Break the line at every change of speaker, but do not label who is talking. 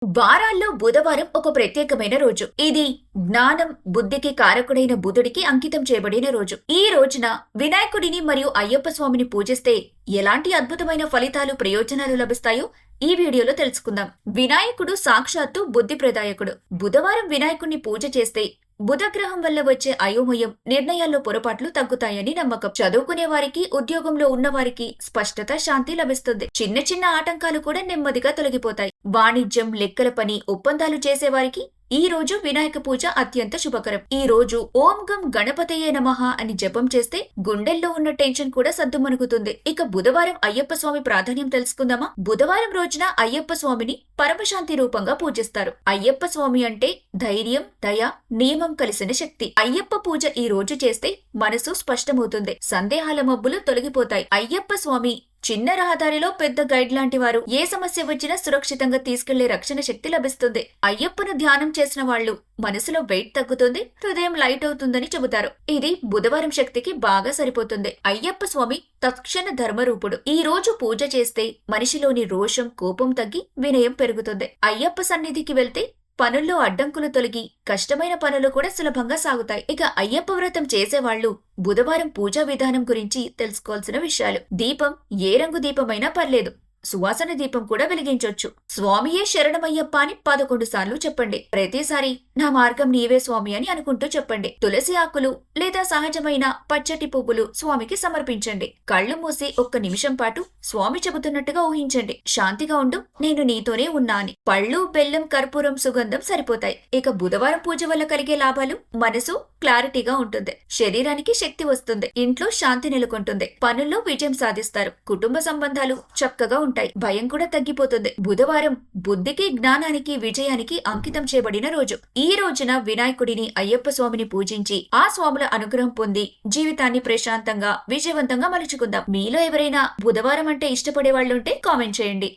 వారాల్లో బుధవారం ఒక ప్రత్యేకమైన రోజు. ఇది జ్ఞానం, బుద్ధికి కారకుడైన బుధుడికి అంకితం చేయబడిన రోజు. ఈ రోజున వినాయకుడిని మరియు అయ్యప్ప స్వామిని పూజిస్తే ఎలాంటి అద్భుతమైన ఫలితాలు, ప్రయోజనాలు లభిస్తాయో ఈ వీడియోలో తెలుసుకుందాం. వినాయకుడు సాక్షాత్తు బుద్ధి ప్రదాయకుడు. బుధవారం వినాయకుడిని పూజ చేస్తే బుధగ్రహం వల్ల వచ్చే అయోమయం, నిర్ణయాల్లో పొరపాట్లు తగ్గుతాయని నమ్మకం. చదువుకునే వారికి, ఉద్యోగంలో ఉన్నవారికి స్పష్టత, శాంతి లభిస్తుంది. చిన్న చిన్న ఆటంకాలు కూడా నెమ్మదిగా తొలగిపోతాయి. వాణిజ్యం, లెక్కల పని, ఒప్పందాలు చేసేవారికి ఈ రోజు వినాయక పూజ అత్యంత శుభకరం. ఈ రోజు ఓం గం గణపతయే నమః అని జపం చేస్తే గుండెల్లో ఉన్న టెన్షన్ కూడా సద్దుమణుగుతుంది. ఇక బుధవారం అయ్యప్ప స్వామి ప్రాధాన్యం తెలుసుకుందామా? బుధవారం రోజున అయ్యప్ప స్వామిని పరమశాంతి రూపంగా పూజిస్తారు. అయ్యప్ప స్వామి అంటే ధైర్యం, దయ, నియమం కలిసిన శక్తి. అయ్యప్ప పూజ ఈ రోజు చేస్తే మనసు స్పష్టమవుతుంది. సందేహాల మబ్బులు తొలగిపోతాయి. అయ్యప్ప స్వామి చిన్న రహదారిలో పెద్ద గైడ్ లాంటి వారు. ఏ సమస్య వచ్చినా సురక్షితంగా తీసుకెళ్లే రక్షణ శక్తి లభిస్తుంది. అయ్యప్పను ధ్యానం చేసిన వాళ్ళు మనసులో వెయిట్ తగ్గుతుంది, హృదయం లైట్ అవుతుందని చెబుతారు. ఇది బుధవారం శక్తికి బాగా సరిపోతుంది. అయ్యప్ప స్వామి తక్షణ ధర్మరూపుడు. ఈ రోజు పూజ చేస్తే మనిషిలోని రోషం, కోపం తగ్గి వినయం పెరుగుతుంది. అయ్యప్ప సన్నిధికి వెళ్తే పనుల్లో అడ్డంకులు తొలగి కష్టమైన పనులు కూడా సులభంగా సాగుతాయి. ఇక అయ్యప్ప వ్రతం చేసేవాళ్లు బుధవారం పూజా విధానం గురించి తెలుసుకోవాల్సిన విషయాలు. దీపం ఏ రంగు దీపమైనా పర్లేదు, సువాసన దీపం కూడా వెలిగించొచ్చు. స్వామియే శరణమయ్యప్ప అని 11 సార్లు చెప్పండి. ప్రతిసారి నా మార్గం నీవే స్వామి అని అనుకుంటూ చెప్పండి. తులసి ఆకులు లేదా సహజమైన పచ్చటి పువ్వులు స్వామికి సమర్పించండి. కళ్ళు మూసి 1 నిమిషం పాటు స్వామి చెబుతున్నట్టుగా ఊహించండి. శాంతిగా ఉండు, నేను నీతోనే ఉన్నా అని. పళ్ళు, బెల్లం, కర్పూరం, సుగంధం సరిపోతాయి. ఇక బుధవారం పూజ వల్ల కలిగే లాభాలు: మనసు క్లారిటీగా ఉంటుంది, శరీరానికి శక్తి వస్తుంది, ఇంట్లో శాంతి నెలకొంటుంది, పనుల్లో విజయం సాధిస్తారు, కుటుంబ సంబంధాలు చక్కగా ఉంటాయి, భయం కూడా తగ్గిపోతుంది. బుధవారం బుద్ధికి, జ్ఞానానికి, విజయానికి అంకితం చేయబడిన రోజు. ఈ రోజున వినాయకుడిని, అయ్యప్ప స్వామిని పూజించి ఆ స్వాముల అనుగ్రహం పొంది జీవితాన్ని ప్రశాంతంగా, విజయవంతంగా మలుచుకుందాం. మీలో ఎవరైనా బుధవారం అంటే ఇష్టపడే వాళ్ళుంటే కామెంట్ చేయండి.